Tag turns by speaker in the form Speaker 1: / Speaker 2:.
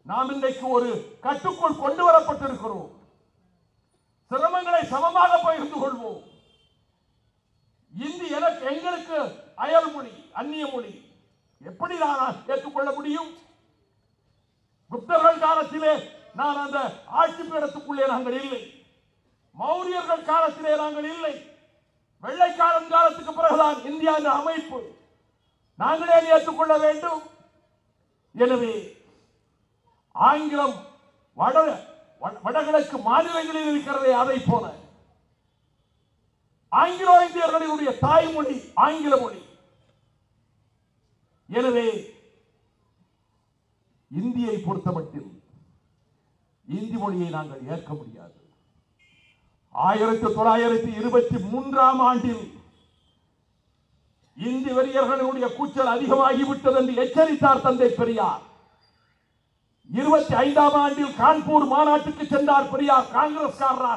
Speaker 1: நாம் இன்றைக்கு ஒரு கட்டுக்குள் கொண்டு வரப்பட்டிருக்கிறோம். சிரமங்களை சமமாக பகிர்ந்து கொள்வோம். இந்தி எங்களுக்கு அயல் மொழி, அந்நிய மொழி. எப்படி நான் ஏற்றுக்கொள்ள முடியும்? குப்தர்கள் காலத்திலே நான் அந்த ஆட்சி பீடத்துக்குள்ளே நாங்கள் இல்லை. மௌரியர்கள் காலத்திலே நாங்கள் இல்லை. வெள்ளைக்காரன் காலத்துக்கு பிறகுதான் இந்தியா என்ற அமைப்பு. நாங்களே ஏற்றுக்கொள்ள வேண்டும். எனவே ஆங்கிலம் வடகிழக்கு மாநிலங்களில் இருக்கிறதே அதை போல ஆங்கிலோ இந்தியர்களுடைய தாய்மொழி ஆங்கில மொழி. எனவே இந்தியை பொறுத்தமட்டில் இந்தி மொழியை நாங்கள் ஏற்க முடியாது. 1923ஆம் ஆண்டில் இந்தி வெறியர்களுடைய கூச்சல் அதிகமாகிவிட்டது என்று எச்சரித்தார் தந்தை பெரியார். 25ஆம் ஆண்டில் கான்பூர் மாநாட்டுக்கு சென்றார் பெரியார் காங்கிரஸ்காரராக.